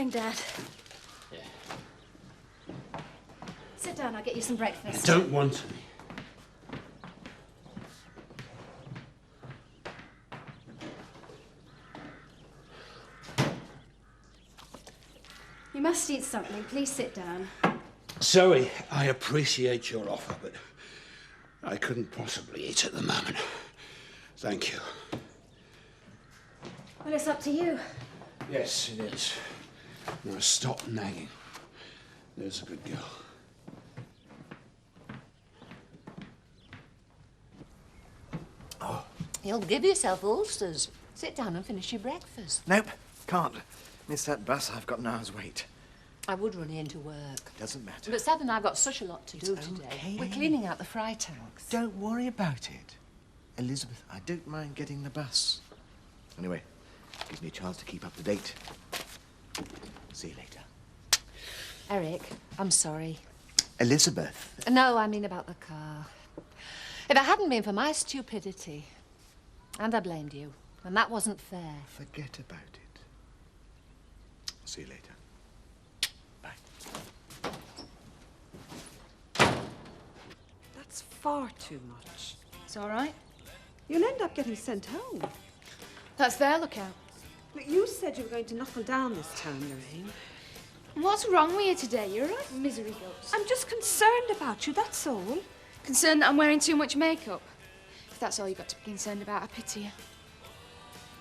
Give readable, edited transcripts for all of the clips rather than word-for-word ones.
Morning, Dad. Yeah. Sit down, I'll get you some breakfast. I don't want any. You must eat something. Please sit down. Zoe, I appreciate your offer, but I couldn't possibly eat at the moment. Thank you. Well, it's up to you. Yes, it is. Now stop nagging. There's a good girl. Oh. You'll give yourself ulcers. Sit down and finish your breakfast. Nope, can't. Miss that bus, I've got an hour's wait. I would run into work. Doesn't matter. But Seth and I've got such a lot to do today. Okay. We're cleaning out the fry tanks. Don't worry about it. Elizabeth, I don't mind getting the bus. Anyway, gives me a chance to keep up to date. See you later. Eric, I'm sorry. Elizabeth. No, I mean about the car. If it hadn't been for my stupidity, and I blamed you, and that wasn't fair. Forget about it. See you later. Bye. That's far too much. It's all right. You'll end up getting sent home. That's their lookout. Look, you said you were going to knuckle down this time, Lorraine. What's wrong with you today? You're a right misery ghost. I'm just concerned about you, that's all. Concerned that I'm wearing too much makeup? If that's all you've got to be concerned about, I pity you.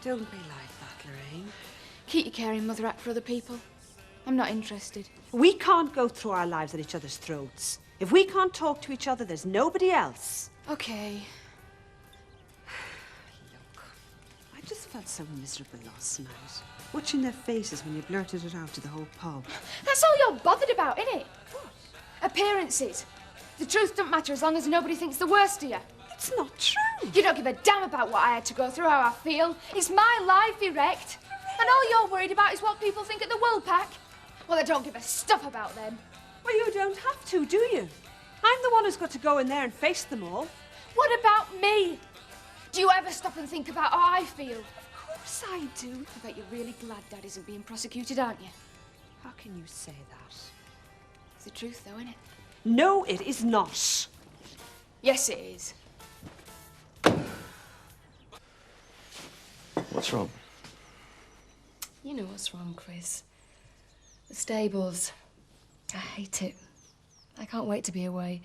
Don't be like that, Lorraine. Keep your caring mother act for other people. I'm not interested. We can't go through our lives at each other's throats. If we can't talk to each other, there's nobody else. Okay. Look, I just felt so miserable last night. Watching their faces when you blurted it out to the whole pub. That's all you're bothered about, innit? What? Appearances. The truth doesn't matter as long as nobody thinks the worst of you. It's not true. You don't give a damn about what I had to go through, how I feel. It's my life, Erect. And all you're worried about is what people think at the Wool Pack. Well, I don't give a stuff about them. Well, you don't have to, do you? I'm the one who's got to go in there and face them all. What about me? Do you ever stop and think about how I feel? Of course I do. I bet you're really glad Dad isn't being prosecuted, aren't you? How can you say that? It's the truth, though, isn't it? No, it is not. Yes, it is. What's wrong? You know what's wrong, Chris. The stables. I hate it. I can't wait to be away.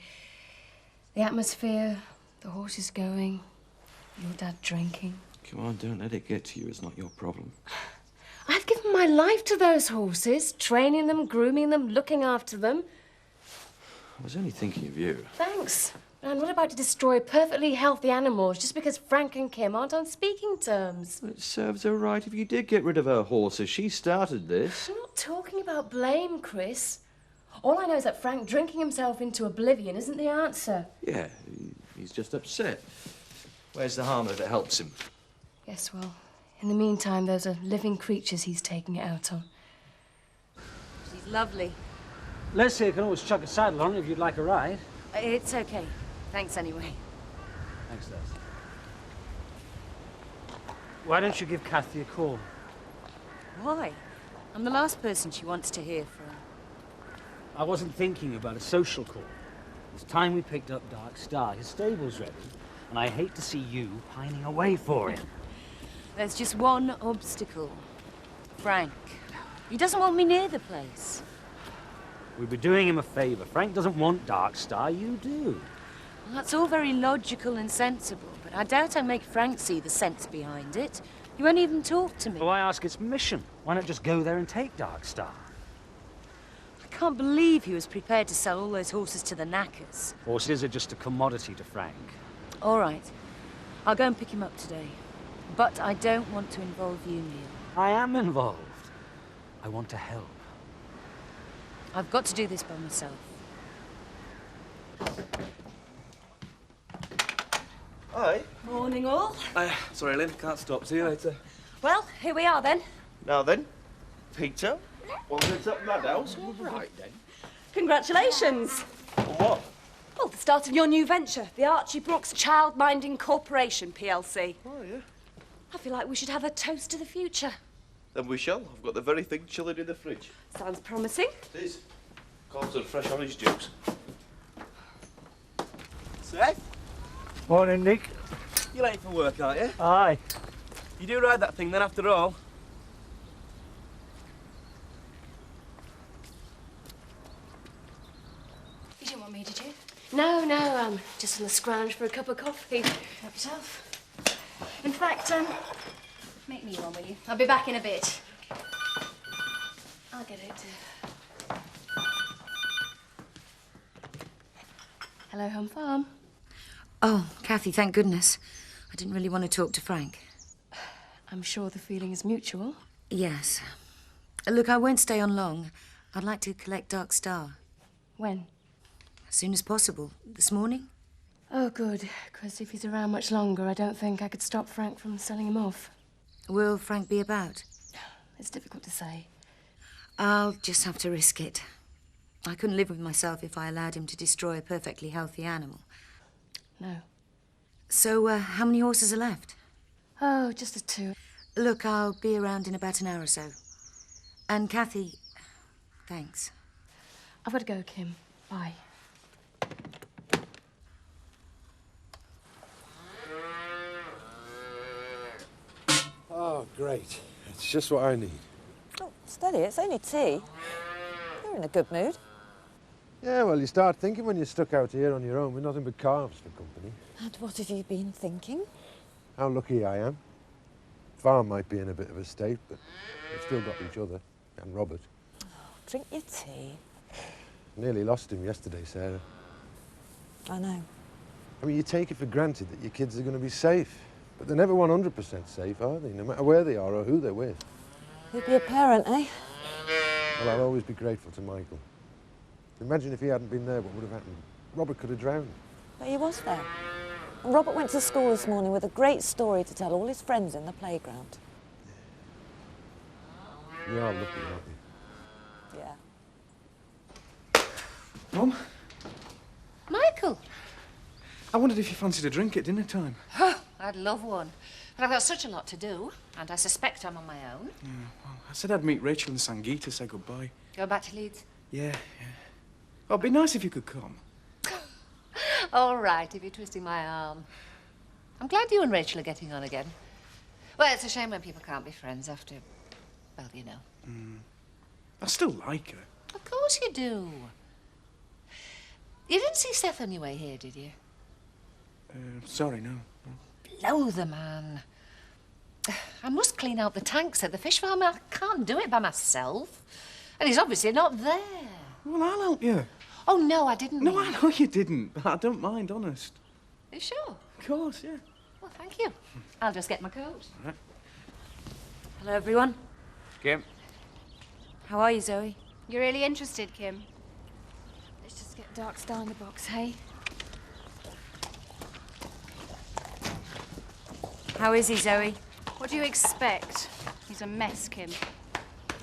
The atmosphere, the horses going, your dad drinking. Come on, don't let it get to you. It's not your problem. I've given my life to those horses, training them, grooming them, looking after them. I was only thinking of you. Thanks. But I'm not about to destroy perfectly healthy animals just because Frank and Kim aren't on speaking terms. It serves her right if you did get rid of her horses. She started this. I'm not talking about blame, Chris. All I know is that Frank drinking himself into oblivion isn't the answer. Yeah, he's just upset. Where's the harm if it helps him? Yes, well, in the meantime, those are living creatures he's taking it out on. She's lovely. Les here can always chuck a saddle on if you'd like a ride. It's okay. Thanks anyway. Thanks, Les. Why don't you give Kathy a call? Why? I'm the last person she wants to hear from. I wasn't thinking about a social call. It's time we picked up Dark Star. His stable's ready, and I hate to see you pining away for him. There's just one obstacle. Frank. He doesn't want me near the place. We'd be doing him a favour. Frank doesn't want Dark Star, you do. Well, that's all very logical and sensible, but I doubt I'd make Frank see the sense behind it. He won't even talk to me. Well, I ask its mission. Why not just go there and take Dark Star? I can't believe he was prepared to sell all those horses to the knackers. Horses are just a commodity to Frank. All right. I'll go and pick him up today. But I don't want to involve you, Neil. I am involved. I want to help. I've got to do this by myself. Hi. Morning, all. Sorry, Lynn, can't stop. See you later. Well, here we are then. Now then, Peter, well, it's up Madhouse. All right, then. Congratulations. What? Well, the start of your new venture, the Archie Brooks Childminding Corporation, PLC. Oh, yeah. I feel like we should have a toast to the future. Then we shall. I've got the very thing chilling in the fridge. Sounds promising. It is. Carlton fresh orange juice. Seth? Morning, Nick. You're late for work, aren't you? Aye. You do ride that thing then, after all? You didn't want me, did you? No, I'm just on the scrounge for a cup of coffee. Help yourself. In fact, make me one, will you? I'll be back in a bit. I'll get it. Hello, Home Farm. Oh, Kathy, thank goodness. I didn't really want to talk to Frank. I'm sure the feeling is mutual. Yes. Look, I won't stay on long. I'd like to collect Dark Star. When? As soon as possible. This morning? Oh, good. Because if he's around much longer, I don't think I could stop Frank from selling him off. Will Frank be about? It's difficult to say. I'll just have to risk it. I couldn't live with myself if I allowed him to destroy a perfectly healthy animal. No. So, how many horses are left? Oh, just the 2. Look, I'll be around in about an hour or so. And Kathy, thanks. I've got to go, Kim. Bye. Oh, great. It's just what I need. Oh, steady, it's only tea. You're in a good mood. Yeah, well, you start thinking when you're stuck out here on your own with nothing but calves for company. And what have you been thinking? How lucky I am. Farm might be in a bit of a state, but we've still got each other and Robert. Oh, drink your tea. Nearly lost him yesterday, Sarah. I know. I mean, you take it for granted that your kids are going to be safe, but they're never 100% safe, are they? No matter where they are or who they're with. You'd be a parent, eh? Well, I'll always be grateful to Michael. Imagine if he hadn't been there, what would have happened? Robert could have drowned. But he was there. And Robert went to school this morning with a great story to tell all his friends in the playground. You are lucky, aren't you? Yeah. Mum, Michael! I wondered if you fancied a drink at dinner time. I'd love one. But I've got such a lot to do, and I suspect I'm on my own. Yeah, well, I said I'd meet Rachel and Sangeeta to say goodbye. Go back to Leeds? Yeah. Well, it'd be nice if you could come. All right, if you're twisting my arm. I'm glad you and Rachel are getting on again. Well, it's a shame when people can't be friends after, well, you know. I still like her. Of course you do. You didn't see Seth on your way here, did you? Sorry, no. Blow the man. I must clean out the tanks at the fish farm. I can't do it by myself. And he's obviously not there. Well, I'll help you. Oh, no, I didn't No, mean... I know you didn't, but I don't mind, honest. Are you sure? Of course, yeah. Well, thank you. I'll just get my coat. All right. Hello, everyone. Kim? How are you, Zoe? You're really interested, Kim? Let's just get Dark Star in the box, hey? How is he, Zoe? What do you expect? He's a mess, Kim.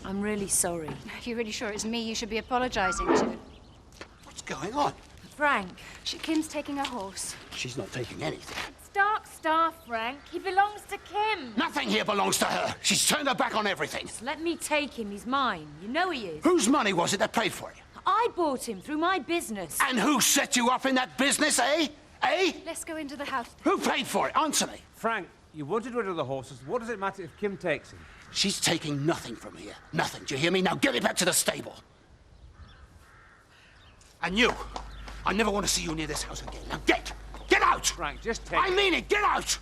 I'm really sorry. You're really sure it's me you should be apologising to? What's going on? Frank. Kim's taking a horse. She's not taking anything. It's Dark Star, Frank. He belongs to Kim. Nothing here belongs to her. She's turned her back on everything. Just let me take him. He's mine. You know he is. Whose money was it that paid for it? I bought him through my business. And who set you up in that business, eh? Eh? Let's go into the house. Who paid for it? Answer me. Frank, you wanted rid of the horses. What does it matter if Kim takes him? She's taking nothing from here. Nothing. Do you hear me? Now get it back to the stable. And you, I never want to see you near this house again. Now get out! Frank, just take I mean it, get out!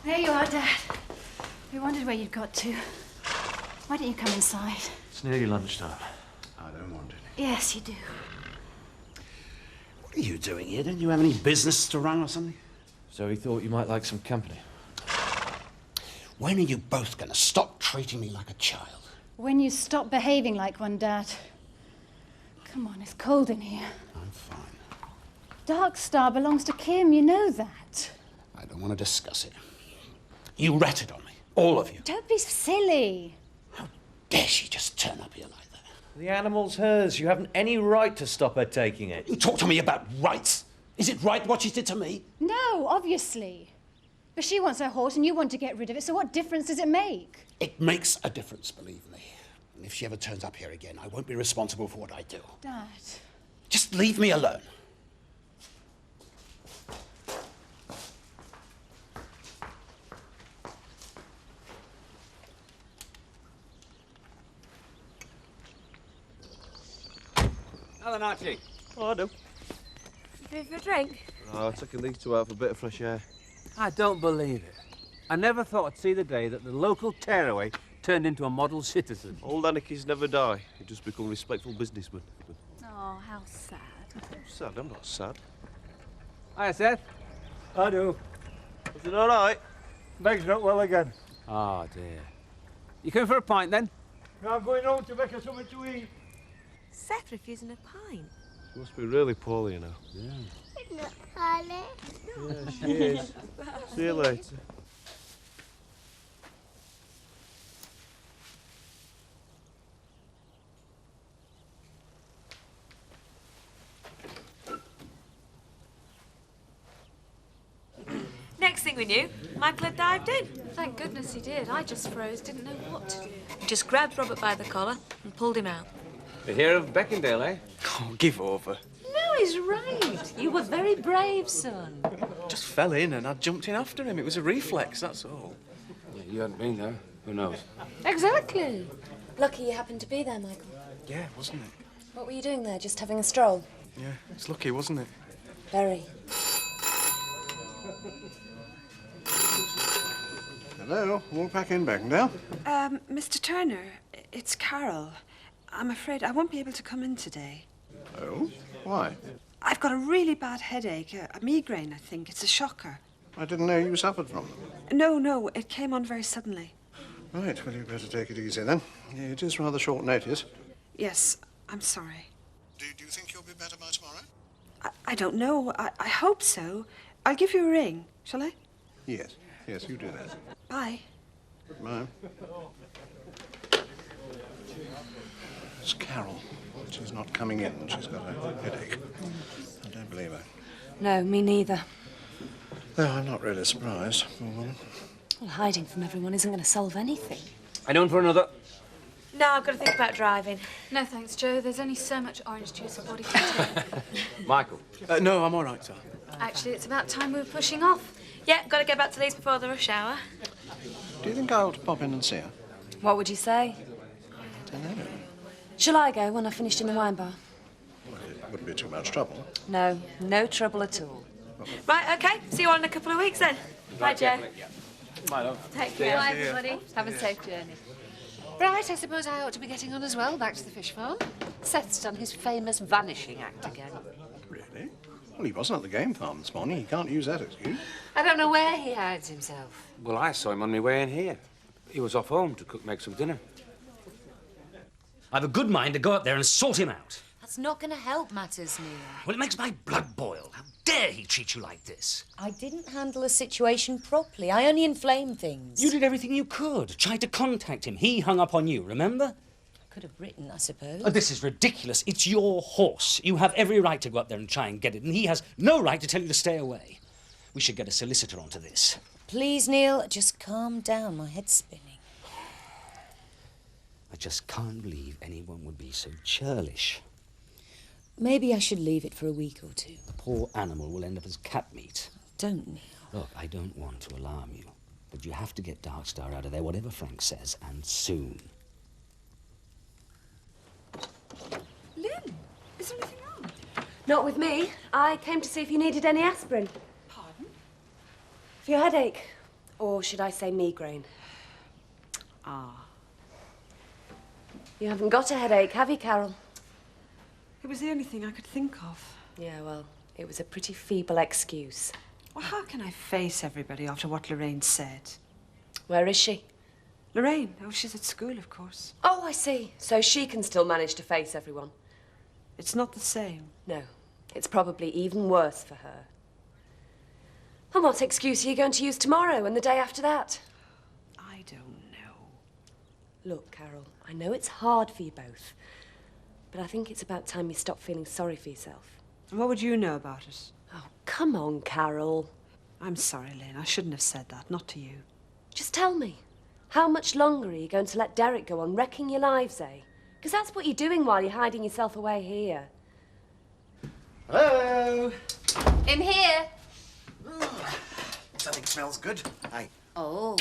There you are, Dad. We wondered where you'd got to. Why don't you come inside? It's nearly lunchtime. I don't want it. Yes, you do. What are you doing here? Don't you have any business to run or something? So he thought you might like some company. When are you both going to stop treating me like a child? When you stop behaving like one, Dad. Come on, it's cold in here. I'm fine. Dark Star belongs to Kim, you know that. I don't don't want to discuss it. You ratted on me, all of you. Don't be silly. Dare she just turn up here like that? The animal's hers. You haven't any right to stop her taking it. You talk to me about rights. Is it right what she did to me? No, obviously. But she wants her horse and you want to get rid of it, so what difference does it make? It makes a difference, believe me. And if she ever turns up here again, I won't be responsible for what I do. Dad. Just leave me alone. Hello, Archie. Oh, I do. You for a drink? Oh, I took these two out for a bit of fresh air. I don't believe it. I never thought I'd see the day that the local tearaway turned into a model citizen. Old Anarchies never die. They just become respectful businessmen. Oh, how sad. I'm sad. I'm not sad. Hiya, Seth. I do. Is it all right? Meg's not well again. Oh, dear. You coming for a pint, then? No, I'm going home to make her something to eat. Seth refusing a pint. She must be really poorly, you know. Yeah. Look, Harley. Yeah, she is. See you later. Next thing we knew, Michael had dived in. Thank goodness he did. I just froze, didn't know what to do. Just grabbed Robert by the collar and pulled him out. You hear of Beckendale, eh? Oh, give over. No, he's right. You were very brave, son. Just fell in and I jumped in after him. It was a reflex, that's all. Yeah, you hadn't been there. Who knows? Exactly. Lucky you happened to be there, Michael. Yeah, wasn't it? What were you doing there? Just having a stroll? Yeah, it's lucky, wasn't it? Very. Hello, walk back in, Beckendale. Mr. Turner, it's Carol. I'm afraid I won't be able to come in today. Oh? Why? I've got a really bad headache, a migraine, I think. It's a shocker. I didn't know you suffered from them. No, it came on very suddenly. Right, well, you better take it easy then. It is rather short notice. Yes, I'm sorry. Do you think you'll be better by tomorrow? I don't know. I hope so. I'll give you a ring, shall I? Yes, you do that. Bye. Goodbye. It's Carol. She's not coming in. She's got a headache. I don't believe her. No, me neither. Though I'm not really surprised. Well, hiding from everyone isn't going to solve anything. Anyone for another? No, I've got to think about driving. No thanks, Joe. There's only so much orange juice a body can take. Michael? No, I'm all right, sir. Actually, it's about time we were pushing off. Yeah, got to get back to these before the rush hour. Do you think I ought to pop in and see her? What would you say? I don't know. Shall I go when I've finished in the wine bar? Well, it wouldn't be too much trouble. No, no trouble at all. Right, OK. See you all in a couple of weeks, then. Bye, Joe. Bye, love. Take care, everybody. Have a safe journey. Right, I suppose I ought to be getting on as well, back to the fish farm. Seth's done his famous vanishing act again. Really? Well, he wasn't at the game farm this morning. He can't use that excuse. I don't know where he hides himself. Well, I saw him on my way in here. He was off home to make some dinner. I've a good mind to go up there and sort him out. That's not going to help matters, Neil. Well, it makes my blood boil. How dare he treat you like this? I didn't handle the situation properly. I only inflamed things. You did everything you could. Tried to contact him. He hung up on you, remember? I could have written, I suppose. Oh, this is ridiculous. It's your horse. You have every right to go up there and try and get it, and he has no right to tell you to stay away. We should get a solicitor onto this. Please, Neil, just calm down. My head's spinning. I just can't believe anyone would be so churlish. Maybe I should leave it for a week or two. The poor animal will end up as cat meat. Don't, Neil. Look, I don't want to alarm you, but you have to get Darkstar out of there, whatever Frank says, and soon. Lynn, is there anything wrong? Not with me. I came to see if you needed any aspirin. Pardon? For your headache. Or should I say migraine? Ah. You haven't got a headache, have you, Carol? It was the only thing I could think of. Yeah, well, it was a pretty feeble excuse. Well, how can I face everybody after what Lorraine said? Where is she? Lorraine? Oh, she's at school, of course. Oh, I see. So she can still manage to face everyone. It's not the same. No, it's probably even worse for her. And what excuse are you going to use tomorrow and the day after that? I don't know. Look, Carol, I know it's hard for you both, but I think it's about time you stop feeling sorry for yourself. And what would you know about it? Oh, come on, Carol. I'm sorry, Lynn. I shouldn't have said that. Not to you. Just tell me, how much longer are you going to let Derek go on wrecking your lives, eh? Because that's what you're doing while you're hiding yourself away here. Hello. In here. Something smells good. Aye. Oh.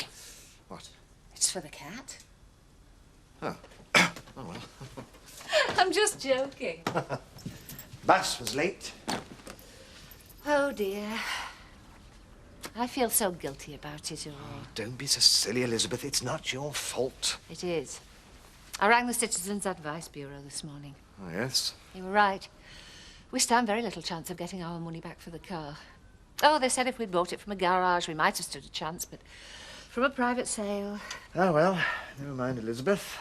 What? It's for the cat. Oh. Oh, well. I'm just joking. Bus was late. Oh, dear. I feel so guilty about it all. Don't be so silly, Elizabeth. It's not your fault. It is. I rang the Citizens Advice Bureau this morning. Oh, yes? You were right. We stand very little chance of getting our money back for the car. Oh, they said if we'd bought it from a garage, we might have stood a chance, but from a private sale... Oh, well, never mind, Elizabeth.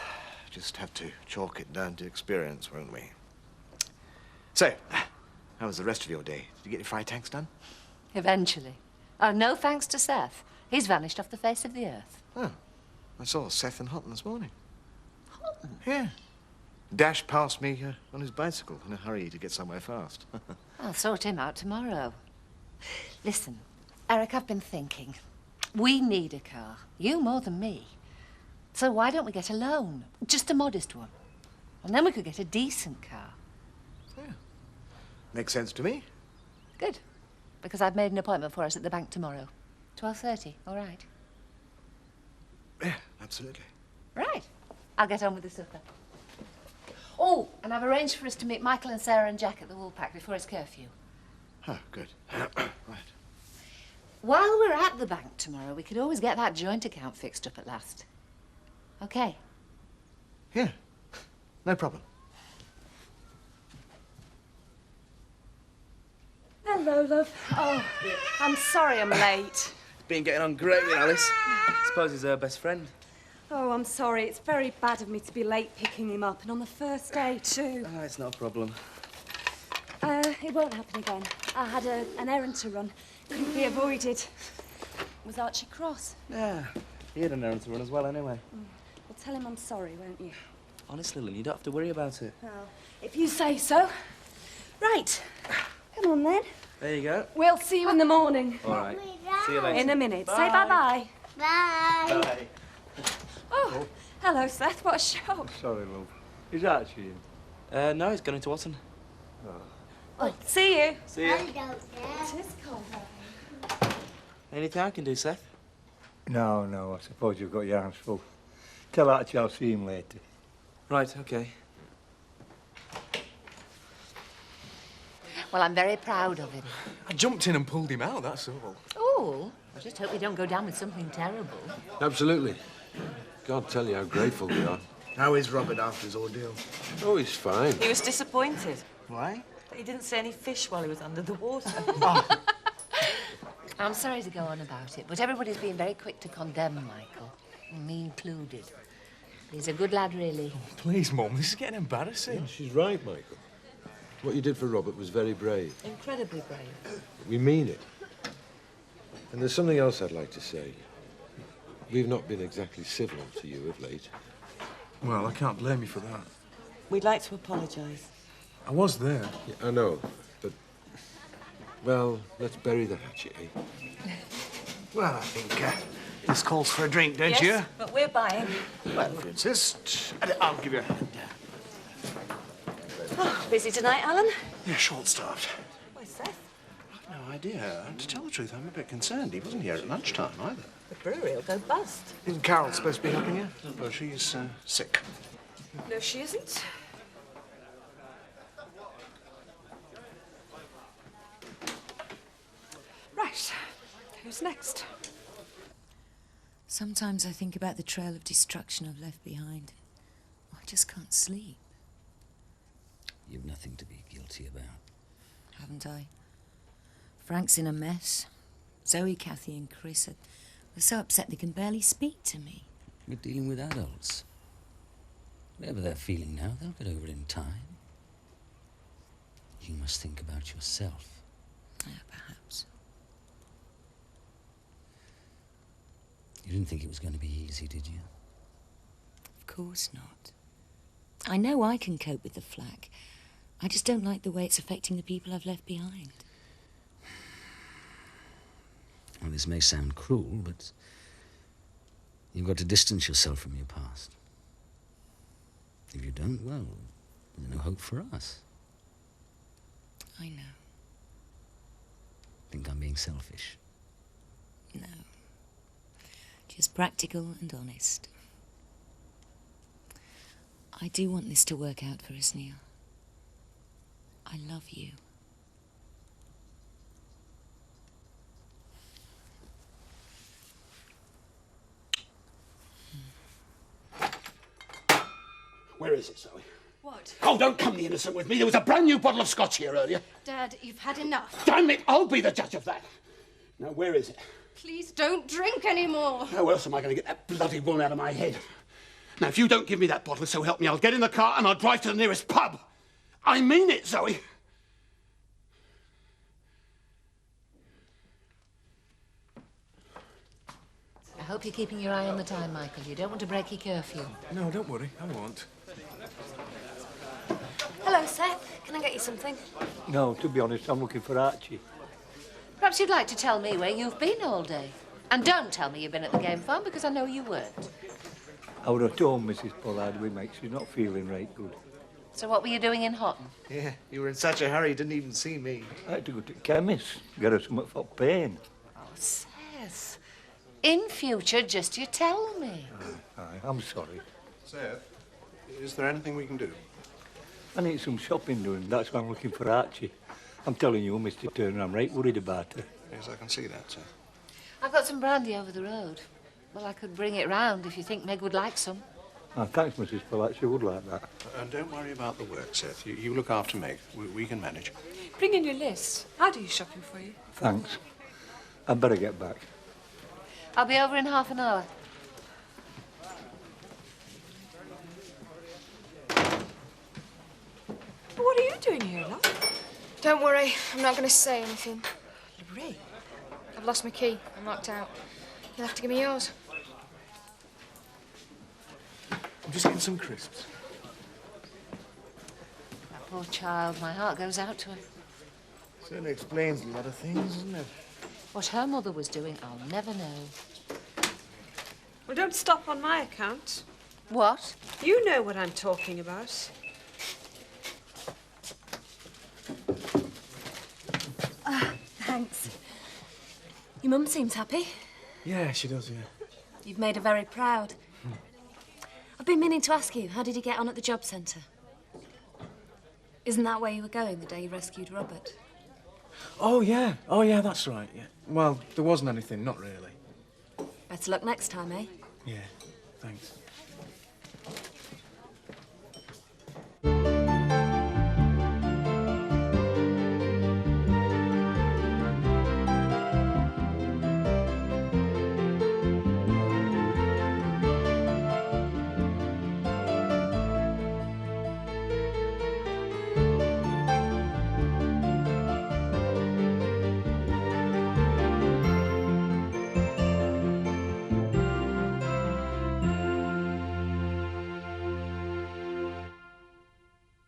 Just have to chalk it down to experience, won't we? So, how was the rest of your day? Did you get your fry tanks done? Eventually. Oh, no thanks to Seth. He's vanished off the face of the earth. Oh, I saw Seth and Houghton this morning. Houghton? Yeah. Dashed past me on his bicycle in a hurry to get somewhere fast. I'll sort him out tomorrow. Listen, Eric, I've been thinking. We need a car. You more than me. So why don't we get a loan? Just a modest one. And then we could get a decent car. Yeah. Makes sense to me. Good. Because I've made an appointment for us at the bank tomorrow. 12:30, all right? Yeah, absolutely. Right. I'll get on with the supper. Oh, and I've arranged for us to meet Michael and Sarah and Jack at the Woolpack before his curfew. Oh, good. Right. While we're at the bank tomorrow, we could always get that joint account fixed up at last. Okay. Yeah, no problem. Hello, love. Oh, I'm sorry I'm late. Been getting on great with Alice. Suppose he's her best friend. Oh, I'm sorry. It's very bad of me to be late picking him up, and on the first day, too. Ah, it's not a problem. It won't happen again. I had an errand to run. Couldn't be avoided. Was Archie cross? Yeah, he had an errand to run as well, anyway. Well, tell him I'm sorry, won't you? Honestly, Lynn, you don't have to worry about it. Well, if you say so. Right. Come on, then. There you go. We'll see you in the morning. All right. See you later. In a minute. Bye. Say bye-bye. Bye. Bye. Oh, hello, Seth. What a shock. Sorry, love. Is Archie in? No, he's going to Watson. Well, see you. See you. It is cold. Anything I can do, Seth? No, I suppose you've got your hands full. Tell Archie I'll see him later. Right, okay. Well, I'm very proud of him. I jumped in and pulled him out, that's all. Oh, I just hope we don't go down with something terrible. Absolutely. Can't tell you how grateful we are. How is Robert after his ordeal? Oh, he's fine. He was disappointed. Why? He didn't see any fish while he was under the water. I'm sorry to go on about it, but everybody's been very quick to condemn Michael, me included. He's a good lad, really. Please, Mum, this is getting embarrassing. Yeah, she's right, Michael. What you did for Robert was very brave. Incredibly brave. We mean it. And there's something else I'd like to say. We've not been exactly civil to you of late. Well, I can't blame you for that. We'd like to apologise. I was there. Yeah, I know, but... Well, let's bury the hatchet, eh? Well, I think this calls for a drink, don't Yes, you? but we're buying. Well, if you insist, I'll give you a hand. Oh, busy tonight, Alan? Yeah, short-staffed. Where's Seth? I've no idea. To tell the truth, I'm a bit concerned. He wasn't here at lunchtime, either. The brewery will go bust. Isn't Carol supposed to be helping you? Well, she's sick. No, she isn't. Right. Who's next? Sometimes I think about the trail of destruction I've left behind. I just can't sleep. You've nothing to be guilty about. Haven't I? Frank's in a mess. Zoe, Kathy and Chris are so upset they can barely speak to me. We're dealing with adults. Whatever they're feeling now, they'll get over it in time. You must think about yourself. Yeah, perhaps. You didn't think it was going to be easy, did you? Of course not. I know I can cope with the flak. I just don't like the way it's affecting the people I've left behind. Well, this may sound cruel, but you've got to distance yourself from your past. If you don't, well, there's no hope for us. I know. Think I'm being selfish? No. Just practical and honest. I do want this to work out for us, Neil. I love you. Where is it, Zoe? What? Oh, don't come the innocent with me. There was a brand new bottle of scotch here earlier. Dad, you've had enough. Damn it, I'll be the judge of that. Now, where is it? Please don't drink anymore. How else am I going to get that bloody woman out of my head? Now, if you don't give me that bottle, so help me, I'll get in the car and I'll drive to the nearest pub. I mean it, Zoe. I hope you're keeping your eye on the time, Michael. You don't want to break your curfew. No, don't worry. I won't. Hello, Seth. Can I get you something? No, to be honest, I'm looking for Archie. Perhaps you'd like to tell me where you've been all day. And don't tell me you've been at the game farm, because I know you weren't. I would have told Mrs. Pollard we make she's not feeling right good. So what were you doing in Houghton? Yeah, you were in such a hurry you didn't even see me. I had to go to the chemist, get her something for pain. Oh, Seth. In future, just you tell me. Aye, I'm sorry. Seth, is there anything we can do? I need some shopping doing, that's why I'm looking for Archie. I'm telling you, Mr. Turner, I'm right worried about her. Yes, I can see that, sir. I've got some brandy over the road. Well, I could bring it round if you think Meg would like some. Oh, thanks, Mrs. Pollard, she would like that. And don't worry about the work, Seth. You look after Meg. We can manage. Bring in your list. I'll do your shopping for you. Thanks. I'd better get back. I'll be over in half an hour. What are you doing here, love? Don't worry, I'm not going to say anything. Lorraine? I've lost my key. I'm locked out. You'll have to give me yours. I'm just getting some crisps. That poor child, my heart goes out to her. Certainly explains a lot of things, doesn't it? What her mother was doing, I'll never know. Well, don't stop on my account. What? You know what I'm talking about. Thanks. Your mum seems happy. Yeah, she does, yeah. You've made her very proud. I've been meaning to ask you, how did you get on at the job centre? Isn't that where you were going the day you rescued Robert? Oh, yeah. Oh, yeah, that's right, yeah. Well, there wasn't anything, not really. Better luck next time, eh? Yeah, thanks.